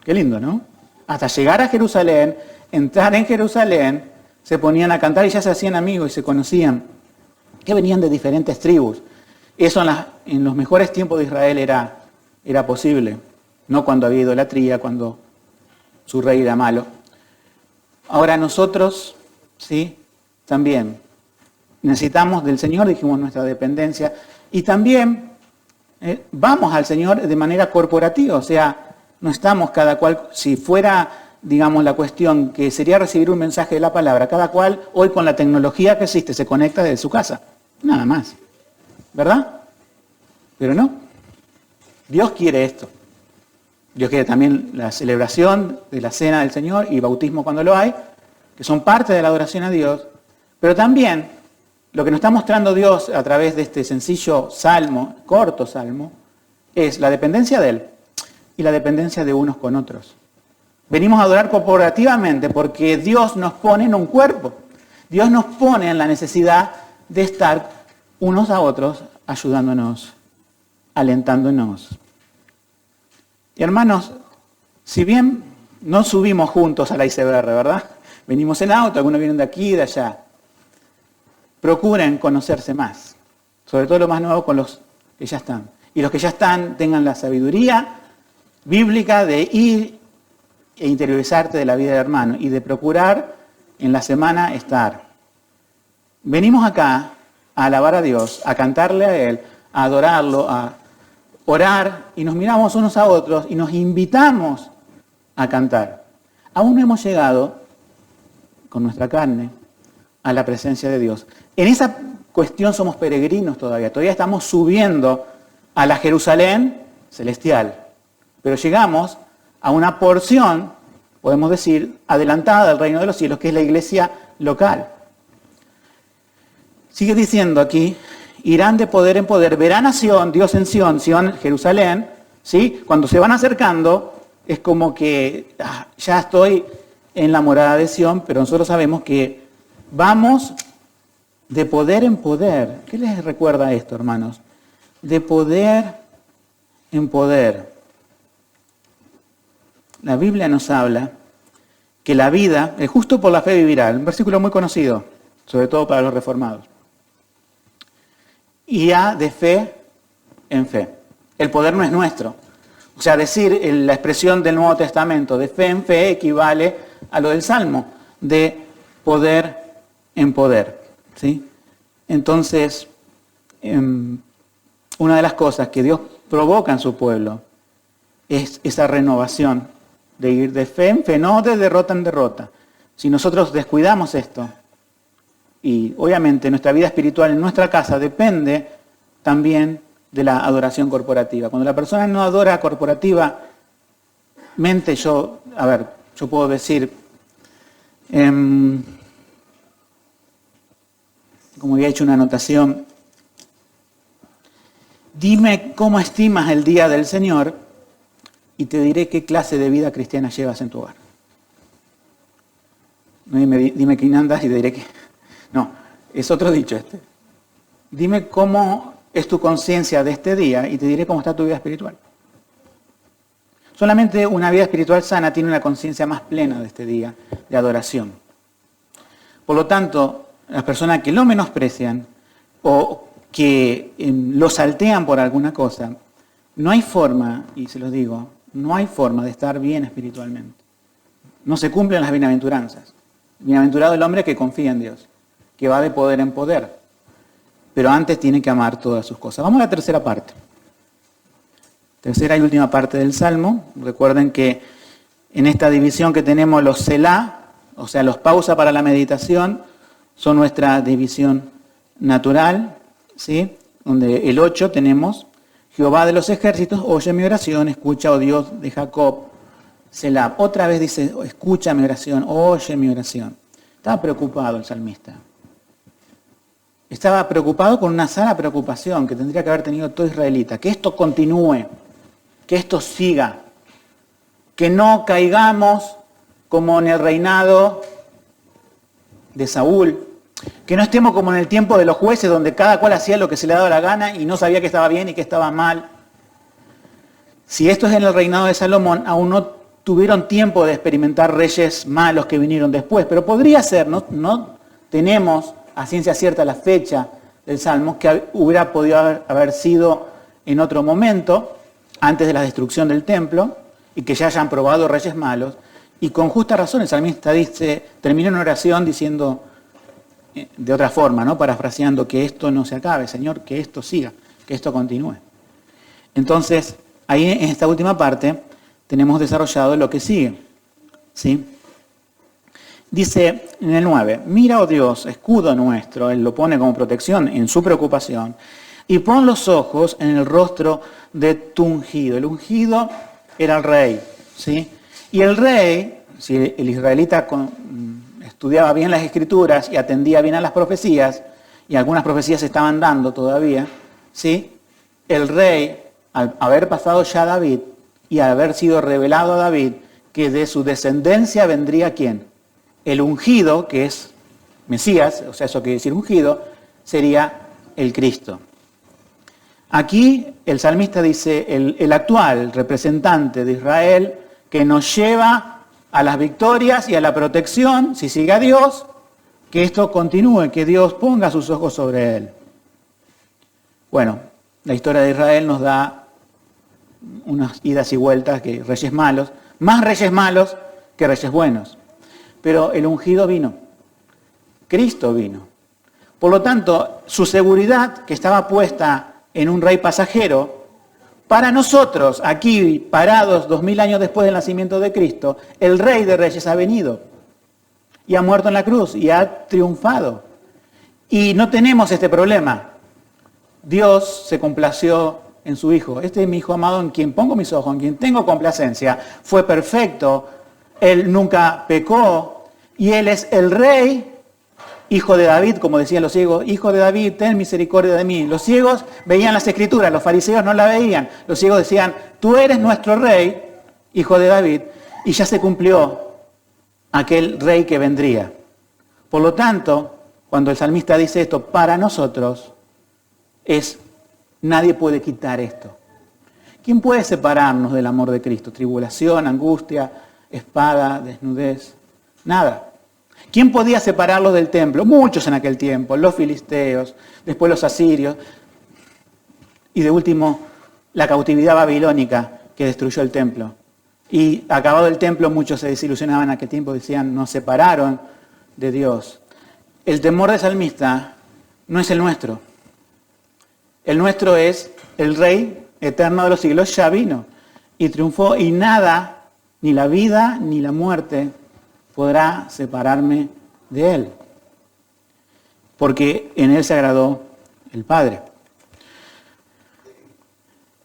Qué lindo, ¿no? Hasta llegar a Jerusalén, entrar en Jerusalén, se ponían a cantar y ya se hacían amigos y se conocían, que venían de diferentes tribus. Eso en los mejores tiempos de Israel era posible, no cuando había idolatría, cuando su rey era malo. Ahora nosotros, ¿sí? También necesitamos del Señor, dijimos nuestra dependencia, y también vamos al Señor de manera corporativa, o sea, no estamos cada cual, si fuera, digamos, la cuestión que sería recibir un mensaje de la palabra, cada cual hoy con la tecnología que existe se conecta desde su casa, nada más, ¿verdad? Pero no, Dios quiere esto. Dios quiere también la celebración de la cena del Señor y bautismo cuando lo hay, que son parte de la adoración a Dios, pero también lo que nos está mostrando Dios a través de este sencillo salmo, corto salmo, es la dependencia de Él y la dependencia de unos con otros. Venimos a adorar corporativamente porque Dios nos pone en un cuerpo. Dios nos pone en la necesidad de estar unos a otros ayudándonos, alentándonos. Y hermanos, si bien no subimos juntos al iceberg, ¿verdad? Venimos en auto, algunos vienen de aquí y de allá. Procuren conocerse más, sobre todo los más nuevos con los que ya están. Y los que ya están tengan la sabiduría bíblica de ir e interiorizarte de la vida del hermano y de procurar en la semana estar. Venimos acá a alabar a Dios, a cantarle a Él, a adorarlo, a orar y nos miramos unos a otros y nos invitamos a cantar. Aún no hemos llegado con nuestra carne a la presencia de Dios. En esa cuestión somos peregrinos todavía estamos subiendo a la Jerusalén celestial, pero llegamos a una porción, podemos decir, adelantada del reino de los cielos, que es la iglesia local. Sigue diciendo aquí, irán de poder en poder, verán a Sión, Dios en Sión, Sión, Jerusalén, ¿sí? Cuando se van acercando, es como que ya estoy en la morada de Sión, pero nosotros sabemos que vamos de poder en poder. ¿Qué les recuerda esto, hermanos? De poder en poder. La Biblia nos habla que la vida, el justo por la fe vivirá, un versículo muy conocido, sobre todo para los reformados. Y de fe en fe. El poder no es nuestro. O sea, decir la expresión del Nuevo Testamento de fe en fe equivale a lo del Salmo, de poder en poder. ¿Sí? Entonces, una de las cosas que Dios provoca en su pueblo es esa renovación de ir de fe en fe, no de derrota en derrota. Si nosotros descuidamos esto, y obviamente nuestra vida espiritual en nuestra casa depende también de la adoración corporativa. Cuando la persona no adora corporativamente, yo puedo decir, como había hecho una anotación, dime cómo estimas el día del Señor y te diré qué clase de vida cristiana llevas en tu hogar. No dime quién andas y te diré que... No, es otro dicho este. Dime cómo es tu conciencia de este día y te diré cómo está tu vida espiritual. Solamente una vida espiritual sana tiene una conciencia más plena de este día de adoración. Por lo tanto, las personas que lo menosprecian o que lo saltean por alguna cosa, no hay forma, y se los digo, no hay forma de estar bien espiritualmente. No se cumplen las bienaventuranzas. Bienaventurado el hombre que confía en Dios, que va de poder en poder. Pero antes tiene que amar todas sus cosas. Vamos a la tercera parte. Tercera y última parte del Salmo. Recuerden que en esta división que tenemos los Selah, o sea, los pausa para la meditación, son nuestra división natural, ¿sí? Donde el 8 tenemos, Jehová de los ejércitos, oye mi oración, escucha, oh Dios de Jacob, Selah. Otra vez dice, escucha mi oración, oye mi oración. Estaba preocupado el salmista. Estaba preocupado con una sana preocupación que tendría que haber tenido todo israelita. Que esto continúe, que esto siga, que no caigamos como en el reinado de Saúl, que no estemos como en el tiempo de los jueces donde cada cual hacía lo que se le daba la gana y no sabía que estaba bien y que estaba mal. Si esto es en el reinado de Salomón, aún no tuvieron tiempo de experimentar reyes malos que vinieron después, pero podría ser, no tenemos a ciencia cierta la fecha del Salmo que hubiera podido haber sido en otro momento, antes de la destrucción del templo, y que ya hayan probado reyes malos. Y con justa razón el salmista termina una oración diciendo de otra forma, ¿no? Parafraseando, que esto no se acabe, Señor, que esto siga, que esto continúe. Entonces, ahí en esta última parte tenemos desarrollado lo que sigue, ¿sí? Dice en el 9, mira, oh Dios, escudo nuestro, él lo pone como protección en su preocupación, y pon los ojos en el rostro de tu ungido. El ungido era el rey, ¿sí? Y el rey, si el israelita estudiaba bien las escrituras y atendía bien a las profecías, y algunas profecías se estaban dando todavía, ¿sí? El rey, al haber pasado ya a David y al haber sido revelado a David que de su descendencia vendría ¿quién? El ungido, que es Mesías, o sea, eso quiere decir ungido, sería el Cristo. Aquí el salmista dice, el actual representante de Israel que nos lleva a las victorias y a la protección, si sigue a Dios, que esto continúe, que Dios ponga sus ojos sobre él. Bueno, la historia de Israel nos da unas idas y vueltas, que reyes malos, más reyes malos que reyes buenos. Pero el ungido vino, Cristo vino. Por lo tanto, su seguridad, que estaba puesta en un rey pasajero, para nosotros, aquí parados 2000 años después del nacimiento de Cristo, el Rey de Reyes ha venido y ha muerto en la cruz y ha triunfado. Y no tenemos este problema. Dios se complació en su Hijo. Este es mi Hijo amado en quien pongo mis ojos, en quien tengo complacencia. Fue perfecto, Él nunca pecó y Él es el Rey, Hijo de David, como decían los ciegos, Hijo de David, ten misericordia de mí. Los ciegos veían las Escrituras, los fariseos no la veían. Los ciegos decían, tú eres nuestro Rey, Hijo de David, y ya se cumplió aquel Rey que vendría. Por lo tanto, cuando el salmista dice esto, para nosotros, nadie puede quitar esto. ¿Quién puede separarnos del amor de Cristo? Tribulación, angustia, espada, desnudez, nada. ¿Quién podía separarlos del templo? Muchos en aquel tiempo, los filisteos, después los asirios, y de último, la cautividad babilónica que destruyó el templo. Y acabado el templo, muchos se desilusionaban en aquel tiempo, decían, nos separaron de Dios. El temor del salmista no es el nuestro. El nuestro es el Rey eterno de los siglos, ya vino y triunfó, y nada, ni la vida ni la muerte, podrá separarme de Él, porque en Él se agradó el Padre.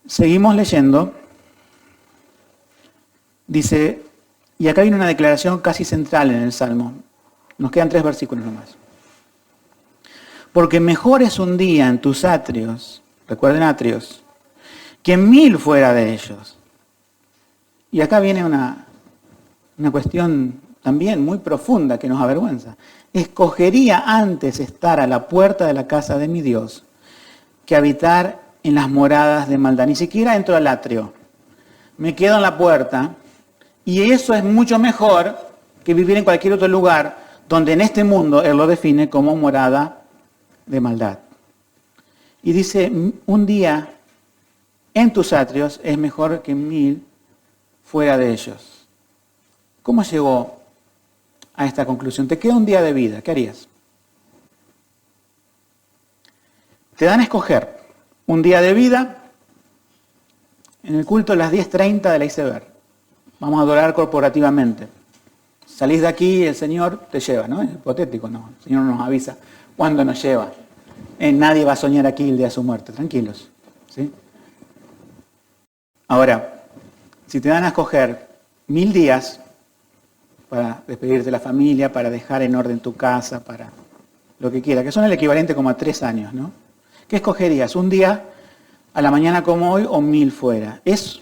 Seguimos leyendo. Dice, y acá viene una declaración casi central en el Salmo. Nos quedan 3 versículos nomás. Porque mejor es un día en tus atrios, recuerden atrios, que 1000 fuera de ellos. Y acá viene una cuestión también muy profunda que nos avergüenza. Escogería antes estar a la puerta de la casa de mi Dios que habitar en las moradas de maldad. Ni siquiera entro al atrio. Me quedo en la puerta y eso es mucho mejor que vivir en cualquier otro lugar donde en este mundo Él lo define como morada de maldad. Y dice, un día en tus atrios es mejor que 1000 fuera de ellos. ¿Cómo llegó a esta conclusión? Te queda un día de vida, ¿qué harías? Te dan a escoger un día de vida en el culto a las 10:30 de la iceberg. Vamos a adorar corporativamente. Salís de aquí y el Señor te lleva, ¿no? Es hipotético, ¿no? El Señor nos avisa cuándo nos lleva. Nadie va a soñar aquí el día de su muerte, tranquilos, ¿sí? Ahora, si te dan a escoger 1000 días para despedirte de la familia, para dejar en orden tu casa, para lo que quiera, que son el equivalente como a 3 años, ¿no? ¿Qué escogerías? ¿Un día a la mañana como hoy o 1000 fuera? Es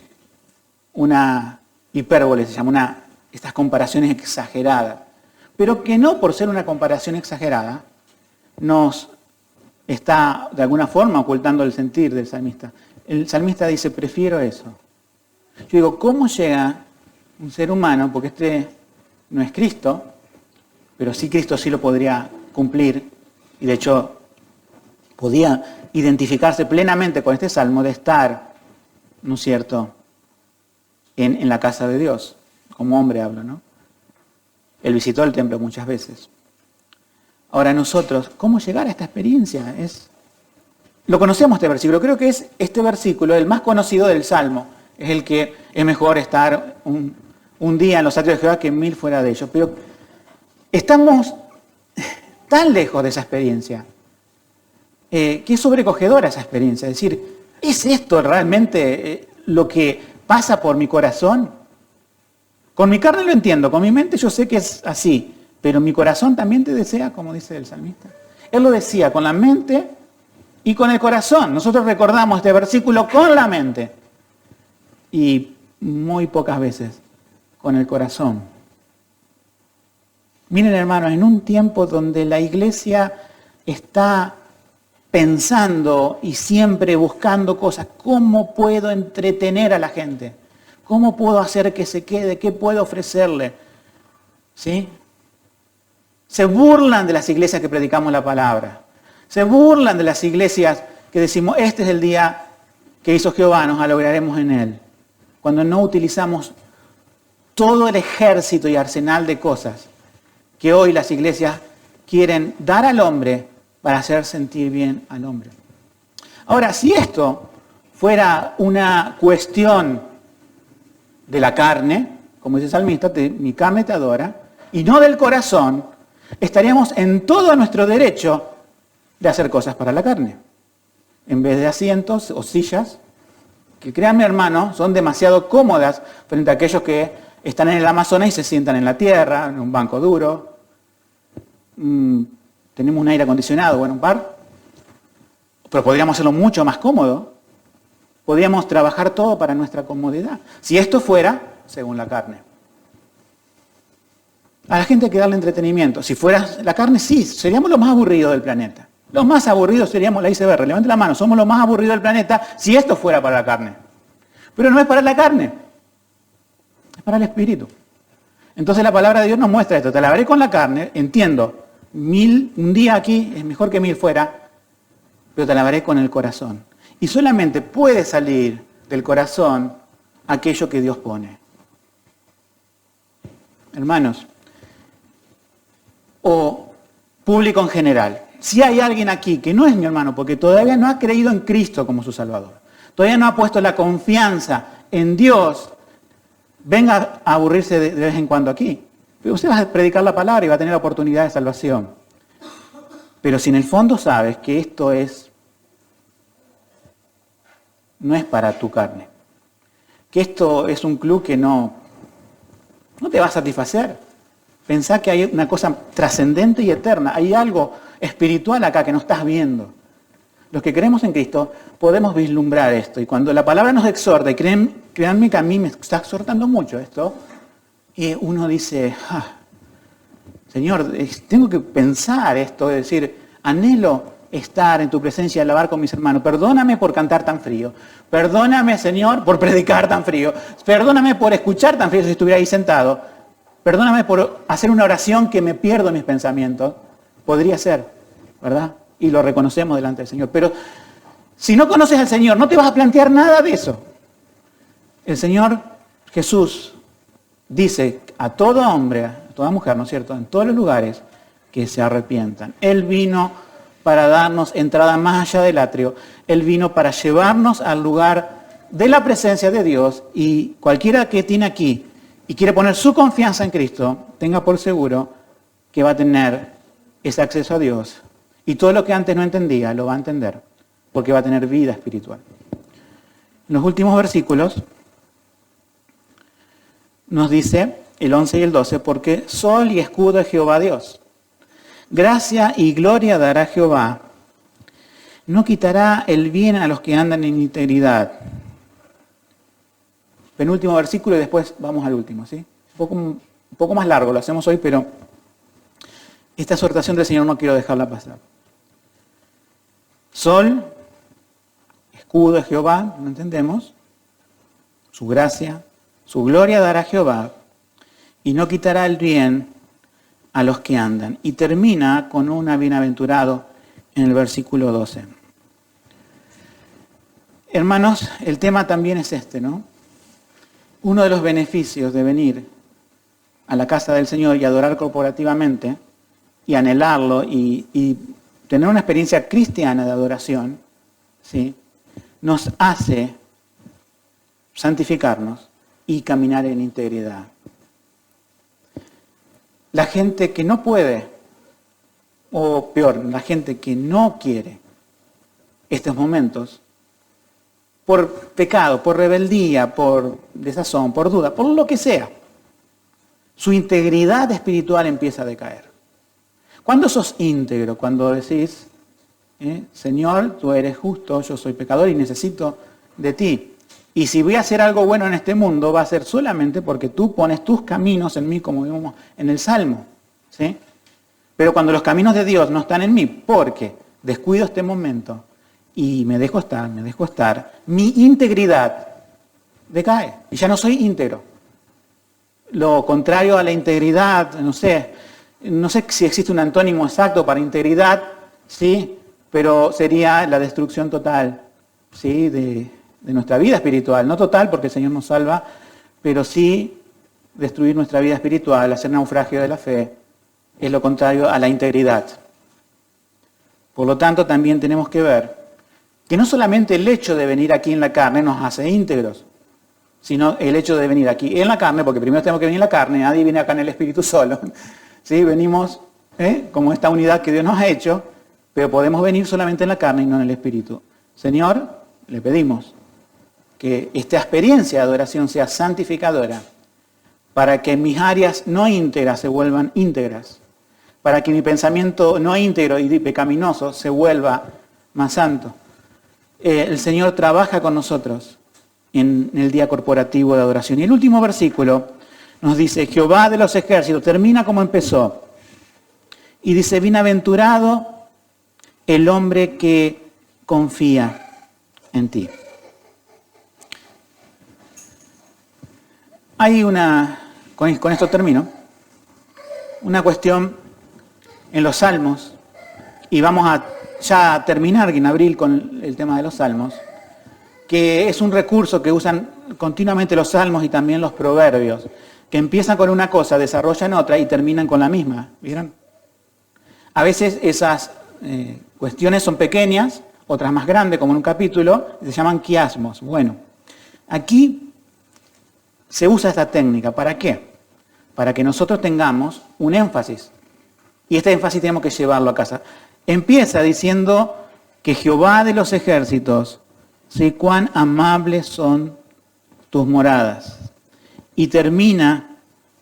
una hipérbole, se llama estas comparaciones exageradas, pero que no por ser una comparación exagerada nos está de alguna forma ocultando el sentir del salmista. El salmista dice, prefiero eso. Yo digo, ¿cómo llega un ser humano, porque este no es Cristo, pero sí Cristo sí lo podría cumplir, y de hecho podía identificarse plenamente con este salmo de estar, ¿no es cierto?, en la casa de Dios. Como hombre hablo, ¿no? Él visitó el templo muchas veces. Ahora nosotros, ¿cómo llegar a esta experiencia? Lo conocemos este versículo. Creo que es este versículo el más conocido del Salmo. Es el que es mejor estar un día en los atrios de Jehová que 1000 fuera de ellos. Pero estamos tan lejos de esa experiencia que es sobrecogedora esa experiencia. Es decir, ¿es esto realmente lo que pasa por mi corazón? Con mi carne lo entiendo, con mi mente yo sé que es así, pero mi corazón también te desea, como dice el salmista. Él lo decía con la mente y con el corazón. Nosotros recordamos este versículo con la mente y muy pocas veces con el corazón. Miren, hermanos, en un tiempo donde la iglesia está pensando y siempre buscando cosas, ¿cómo puedo entretener a la gente? ¿Cómo puedo hacer que se quede? ¿Qué puedo ofrecerle? ¿Sí? Se burlan de las iglesias que predicamos la palabra. Se burlan de las iglesias que decimos, este es el día que hizo Jehová, nos alegraremos en él. Cuando no utilizamos todo el ejército y arsenal de cosas que hoy las iglesias quieren dar al hombre para hacer sentir bien al hombre. Ahora, si esto fuera una cuestión de la carne, como dice el salmista, mi carne te adora, y no del corazón, estaríamos en todo nuestro derecho de hacer cosas para la carne. En vez de asientos o sillas, que créanme, hermano, son demasiado cómodas frente a aquellos que están en el Amazonas y se sientan en la tierra, en un banco duro. Tenemos un aire acondicionado, bueno, un par, pero podríamos hacerlo mucho más cómodo. Podríamos trabajar todo para nuestra comodidad. Si esto fuera según la carne. A la gente hay que darle entretenimiento. Si fuera la carne, sí, seríamos los más aburridos del planeta. Los más aburridos seríamos la ICBR. Levante la mano, somos los más aburridos del planeta si esto fuera para la carne. Pero no es para la carne, es para el espíritu. Entonces la palabra de Dios nos muestra esto. Te alabaré con la carne, entiendo. 1000, un día aquí es mejor que 1000 fuera, pero te alabaré con el corazón. Y solamente puede salir del corazón aquello que Dios pone. Hermanos, o público en general, si hay alguien aquí que no es mi hermano porque todavía no ha creído en Cristo como su Salvador, todavía no ha puesto la confianza en Dios, venga a aburrirse de vez en cuando aquí. Pero usted va a predicar la palabra y va a tener la oportunidad de salvación. Pero si en el fondo sabes que esto no es para tu carne, que esto es un club que no te va a satisfacer. Pensá que hay una cosa trascendente y eterna, hay algo espiritual acá que no estás viendo. Los que creemos en Cristo podemos vislumbrar esto, y cuando la palabra nos exhorta, y créanme que a mí me está exhortando mucho esto, y uno dice, Señor, tengo que pensar esto, es decir, anhelo estar en tu presencia y alabar con mis hermanos. Perdóname por cantar tan frío. Perdóname, Señor, por predicar tan frío. Perdóname por escuchar tan frío si estuviera ahí sentado. Perdóname por hacer una oración que me pierdo en mis pensamientos. Podría ser, ¿verdad? Y lo reconocemos delante del Señor. Pero si no conoces al Señor, no te vas a plantear nada de eso. El Señor Jesús dice a todo hombre, a toda mujer, ¿no es cierto?, en todos los lugares, que se arrepientan. Él vino para darnos entrada más allá del atrio. Él vino para llevarnos al lugar de la presencia de Dios, y cualquiera que tiene aquí y quiere poner su confianza en Cristo, tenga por seguro que va a tener ese acceso a Dios. Y todo lo que antes no entendía, lo va a entender, porque va a tener vida espiritual. En los últimos versículos nos dice, el 11 y el 12, porque sol y escudo es Jehová Dios. Gracia y gloria dará Jehová. No quitará el bien a los que andan en integridad. Penúltimo versículo y después vamos al último, ¿sí? Un poco más largo, lo hacemos hoy, pero esta exhortación del Señor no quiero dejarla pasar. Sol, escudo de Jehová, ¿no entendemos? Su gracia, su gloria dará Jehová, y no quitará el bien a los que andan. Y termina con un bienaventurado en el versículo 12. Hermanos, el tema también es este, ¿no? Uno de los beneficios de venir a la casa del Señor y adorar corporativamente y anhelarlo y tener una experiencia cristiana de adoración, ¿sí?, nos hace santificarnos y caminar en integridad. La gente que no puede, o peor, la gente que no quiere estos momentos, por pecado, por rebeldía, por desazón, por duda, por lo que sea, su integridad espiritual empieza a decaer. ¿Cuándo sos íntegro? Cuando decís, Señor, tú eres justo, yo soy pecador y necesito de ti. Y si voy a hacer algo bueno en este mundo, va a ser solamente porque tú pones tus caminos en mí, como vimos en el Salmo, ¿sí? Pero cuando los caminos de Dios no están en mí, porque descuido este momento y me dejo estar, mi integridad decae y ya no soy íntegro. Lo contrario a la integridad, no sé si existe un antónimo exacto para integridad, ¿sí?, pero sería la destrucción total, ¿sí?, de nuestra vida espiritual. No total, porque el Señor nos salva, pero sí destruir nuestra vida espiritual, hacer naufragio de la fe, es lo contrario a la integridad. Por lo tanto, también tenemos que ver que no solamente el hecho de venir aquí en la carne nos hace íntegros, sino el hecho de venir aquí en la carne, porque primero tenemos que venir en la carne, nadie viene acá en el Espíritu solo, ¿sí? Venimos como esta unidad que Dios nos ha hecho, pero podemos venir solamente en la carne y no en el Espíritu. Señor, le pedimos que esta experiencia de adoración sea santificadora, para que mis áreas no íntegras se vuelvan íntegras, para que mi pensamiento no íntegro y pecaminoso se vuelva más santo. El Señor trabaja con nosotros en el día corporativo de adoración. Y el último versículo nos dice, Jehová de los ejércitos, termina como empezó. Y dice, bienaventurado el hombre que confía en ti. Hay con esto termino, una cuestión en los Salmos, y vamos a ya terminar en abril con el tema de los Salmos, que es un recurso que usan continuamente los Salmos y también los Proverbios, que empiezan con una cosa, desarrollan otra y terminan con la misma. ¿Vieron? A veces esas cuestiones son pequeñas, otras más grandes, como en un capítulo, y se llaman quiasmos. Bueno, aquí se usa esta técnica. ¿Para qué? Para que nosotros tengamos un énfasis. Y este énfasis tenemos que llevarlo a casa. Empieza diciendo que Jehová de los ejércitos, sé cuán amables son tus moradas. Y termina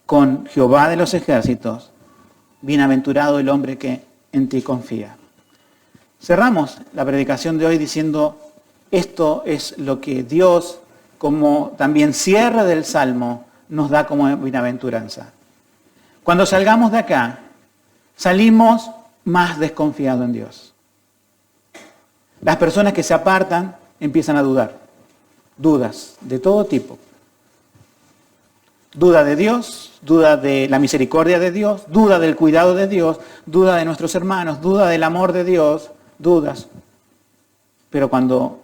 con Jehová de los ejércitos, bienaventurado el hombre que en ti confía. Cerramos la predicación de hoy diciendo, esto es lo que Dios, como también cierre del Salmo, nos da como bienaventuranza. Cuando salgamos de acá, salimos más desconfiados en Dios. Las personas que se apartan empiezan a dudar. Dudas de todo tipo. Duda de Dios, duda de la misericordia de Dios, duda del cuidado de Dios, duda de nuestros hermanos, duda del amor de Dios, dudas. Pero cuando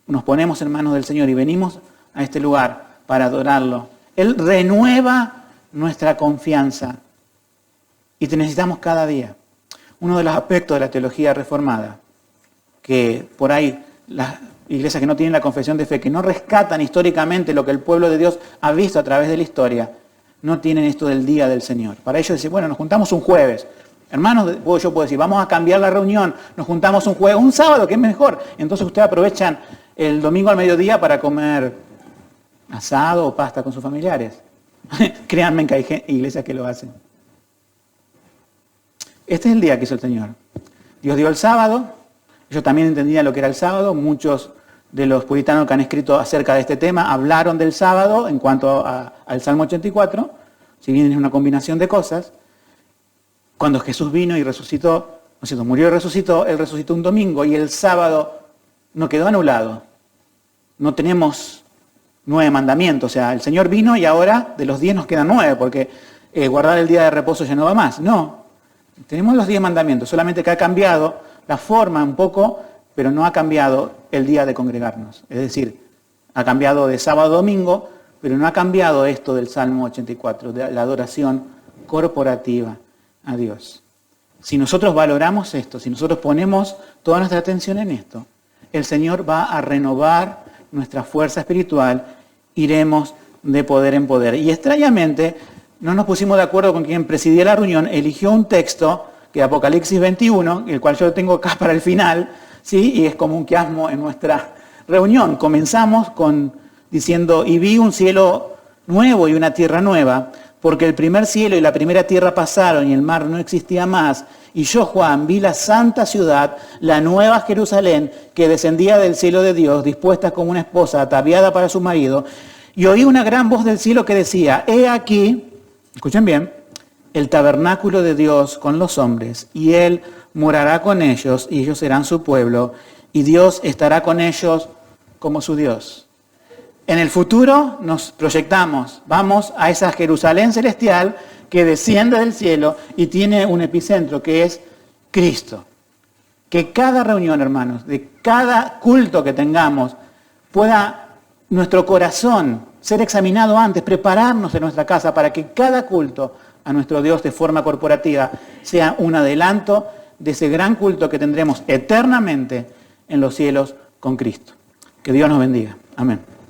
nos ponemos en manos del Señor y venimos a este lugar para adorarlo, Él renueva nuestra confianza y te necesitamos cada día. Uno de los aspectos de la teología reformada, que por ahí las iglesias que no tienen la confesión de fe, que no rescatan históricamente lo que el pueblo de Dios ha visto a través de la historia, no tienen esto del día del Señor. Para ellos decir, bueno, nos juntamos un jueves. Hermanos, yo puedo decir, vamos a cambiar la reunión, nos juntamos un jueves, un sábado, que es mejor. Entonces ustedes aprovechan el domingo al mediodía para comer asado o pasta con sus familiares. Créanme que hay iglesias que lo hacen. Este es el día que hizo el Señor. Dios dio el sábado. Ellos también entendían lo que era el sábado. Muchos de los puritanos que han escrito acerca de este tema hablaron del sábado en cuanto al Salmo 84, si bien es una combinación de cosas. Cuando Jesús vino y resucitó, ¿no es cierto? Murió y resucitó, Él resucitó un domingo y el sábado no quedó anulado. No tenemos 9 mandamientos, o sea, el Señor vino y ahora de los 10 nos quedan 9, porque guardar el día de reposo ya no va más. No, tenemos los 10 mandamientos, solamente que ha cambiado la forma un poco, pero no ha cambiado el día de congregarnos. Es decir, ha cambiado de sábado a domingo, pero no ha cambiado esto del Salmo 84, de la adoración corporativa a Dios. Si nosotros valoramos esto, si nosotros ponemos toda nuestra atención en esto, el Señor va a renovar nuestra fuerza espiritual, iremos de poder en poder. Y extrañamente, no nos pusimos de acuerdo con quien presidía la reunión, eligió un texto, que es Apocalipsis 21, el cual yo tengo acá para el final, ¿sí? Y es como un quiasmo en nuestra reunión. Comenzamos diciendo, y vi un cielo nuevo y una tierra nueva, porque el primer cielo y la primera tierra pasaron y el mar no existía más. Y yo, Juan, vi la santa ciudad, la nueva Jerusalén, que descendía del cielo de Dios, dispuesta como una esposa ataviada para su marido. Y oí una gran voz del cielo que decía, he aquí, escuchen bien, el tabernáculo de Dios con los hombres, y Él morará con ellos, y ellos serán su pueblo, y Dios estará con ellos como su Dios. En el futuro nos proyectamos, vamos a esa Jerusalén celestial que desciende del cielo y tiene un epicentro que es Cristo. Que cada reunión, hermanos, de cada culto que tengamos, pueda nuestro corazón ser examinado antes, prepararnos en nuestra casa para que cada culto a nuestro Dios de forma corporativa sea un adelanto de ese gran culto que tendremos eternamente en los cielos con Cristo. Que Dios nos bendiga. Amén.